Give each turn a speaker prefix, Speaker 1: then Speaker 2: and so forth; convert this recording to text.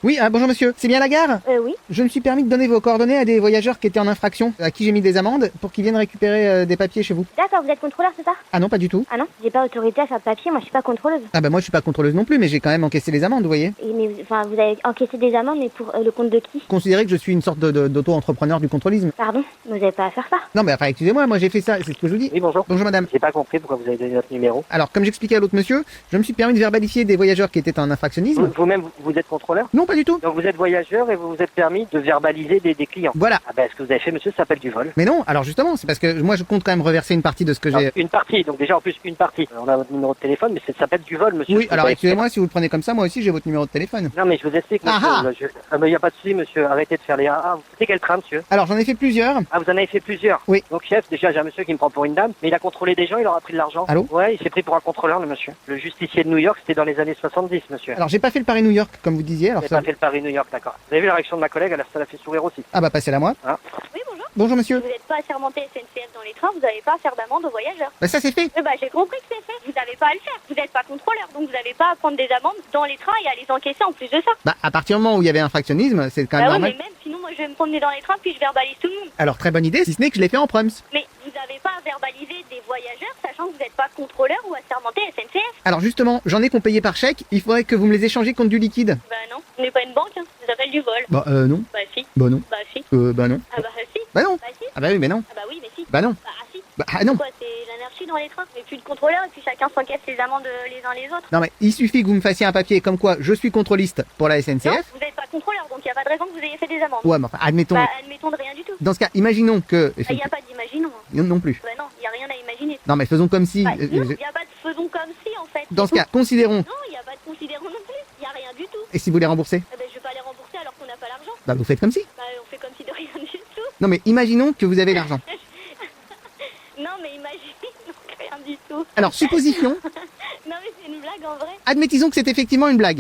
Speaker 1: Oui, bonjour monsieur, c'est bien la gare?
Speaker 2: Oui.
Speaker 1: Je me suis permis de donner vos coordonnées à des voyageurs qui étaient en infraction, à qui j'ai mis des amendes, pour qu'ils viennent récupérer des papiers chez vous.
Speaker 2: D'accord, vous êtes contrôleur, c'est ça?
Speaker 1: Ah non, pas du tout.
Speaker 2: Ah non, j'ai pas autorité à faire de papier, moi je suis pas contrôleuse.
Speaker 1: Ah bah moi je suis pas contrôleuse non plus, mais j'ai quand même encaissé les amendes, vous voyez.
Speaker 2: Mais enfin, vous avez encaissé des amendes, mais pour le compte de qui?
Speaker 1: Considérez que je suis une sorte d'auto-entrepreneur du contrôlisme.
Speaker 2: Pardon, vous avez pas à faire ça.
Speaker 1: Non mais enfin excusez-moi, moi j'ai fait ça, c'est ce que je vous dis.
Speaker 3: Oui, bonjour.
Speaker 1: Bonjour madame.
Speaker 3: J'ai pas compris pourquoi vous avez donné notre numéro.
Speaker 1: Alors comme j'expliquais à l'autre monsieur, je me suis permis de verbalifier des voyageurs qui étaient en infractionnisme.
Speaker 3: Vous-même, vous êtes contrôleur?
Speaker 1: Non, pas du tout.
Speaker 3: Donc vous êtes voyageur et vous vous êtes permis de verbaliser des clients.
Speaker 1: Voilà.
Speaker 3: Ah ben, ce que vous avez fait, monsieur, ça s'appelle du vol.
Speaker 1: Mais non, alors justement, c'est parce que moi je compte quand même reverser une partie de ce que j'ai...
Speaker 3: Une partie, donc déjà en plus une partie. On a votre numéro de téléphone, mais ça s'appelle du vol, monsieur.
Speaker 1: Oui, alors
Speaker 3: Vous avez-
Speaker 1: excusez-moi, si vous le prenez comme ça, moi aussi j'ai votre numéro de téléphone.
Speaker 3: Non, mais je vous explique, monsieur.
Speaker 1: Ah
Speaker 3: Mais il n'y a pas de souci, monsieur. Arrêtez de faire les ah. Vous savez quel train, monsieur?
Speaker 1: Alors j'en ai fait plusieurs.
Speaker 3: Ah, vous en avez fait plusieurs?
Speaker 1: Oui.
Speaker 3: Donc, chef, déjà, j'ai un monsieur qui me prend pour une dame, mais il a contrôlé des gens, il leur a pris de l'argent.
Speaker 1: Allô?
Speaker 3: Ouais, il s'est pris pour un contrôleur, le monsieur. Le justicier de New York, c'était dans les années 70, monsieur.
Speaker 1: Alors j'ai pas fait le Paris-New York, comme vous disiez, alors
Speaker 3: Vous
Speaker 1: ça...
Speaker 3: n'avez pas fait le Paris-New York, d'accord. Vous avez vu la réaction de ma collègue, ça l'a fait sourire aussi.
Speaker 1: Ah bah passez-la moi.
Speaker 2: Oui, bonjour.
Speaker 1: Bonjour monsieur.
Speaker 2: Vous n'êtes pas assermenté SNCF dans les trains, vous n'avez pas à faire d'amende aux voyageurs.
Speaker 1: Bah ça c'est fait.
Speaker 2: Bah j'ai compris que c'est fait. Vous n'avez pas à le faire. Vous n'êtes pas contrôleur, donc vous n'avez pas à prendre des amendes dans les trains et à les encaisser en plus de ça.
Speaker 1: Bah à partir du moment où il y avait infractionnisme, c'est quand même
Speaker 2: Bah oui,
Speaker 1: normal.
Speaker 2: mais même sinon, moi je vais me promener dans les trains puis je verbalise tout le monde.
Speaker 1: Alors très bonne idée, si ce n'est que je l'ai fait en proms.
Speaker 2: Mais vous n'avez pas à verbaliser des voyageurs sachant que vous n'êtes pas contrôleur ou assermenté SNCF.
Speaker 1: Alors justement, j'en ai qu'on payait par chèque, il faudrait que vous me les échangez contre du liquide.
Speaker 2: Bah non, on n'est pas une banque, hein. Ça s'appelle du vol.
Speaker 1: Bah non.
Speaker 2: Bah si,
Speaker 1: Bah non.
Speaker 2: bah si,
Speaker 1: Bah non.
Speaker 2: ah bah si,
Speaker 1: Bah non.
Speaker 2: bah si,
Speaker 1: Ah bah oui mais non.
Speaker 2: ah bah oui mais si,
Speaker 1: Bah non.
Speaker 2: bah ah si.
Speaker 1: Bah ah non.
Speaker 2: Quoi, c'est l'anarchie dans les trains, mais plus de contrôleurs et puis chacun s'encaisse les amendes les uns les autres.
Speaker 1: Non mais il suffit que vous me fassiez un papier comme quoi je suis contrôliste pour la
Speaker 2: Non,
Speaker 1: SNCF.
Speaker 2: vous n'êtes pas contrôleur, donc il n'y a pas de raison que vous ayez fait des amendes.
Speaker 1: Ouais mais enfin admettons.
Speaker 2: Bah admettons de rien du tout.
Speaker 1: Dans ce cas, imaginons que...
Speaker 2: Il n'y a pas d'imaginons. Hein.
Speaker 1: Non plus.
Speaker 2: Bah non, il n'y a rien à imaginer.
Speaker 1: Non mais faisons comme si...
Speaker 2: Bah, non, il n'y a pas de faisons comme si en fait.
Speaker 1: Dans ce
Speaker 2: C'est
Speaker 1: cas, considérons...
Speaker 2: tout. Non, il n'y a pas de considérons non plus. Il n'y a rien du tout.
Speaker 1: Et si vous les remboursez?
Speaker 2: Eh ben, je vais pas les rembourser alors qu'on n'a pas l'argent.
Speaker 1: Bah vous faites comme si.
Speaker 2: Bah on fait comme si de rien du tout.
Speaker 1: Non mais imaginons que vous avez l'argent.
Speaker 2: Non mais imagine, donc rien du tout.
Speaker 1: Alors supposition,
Speaker 2: Non mais c'est une blague en vrai.
Speaker 1: admettons que c'est effectivement une blague.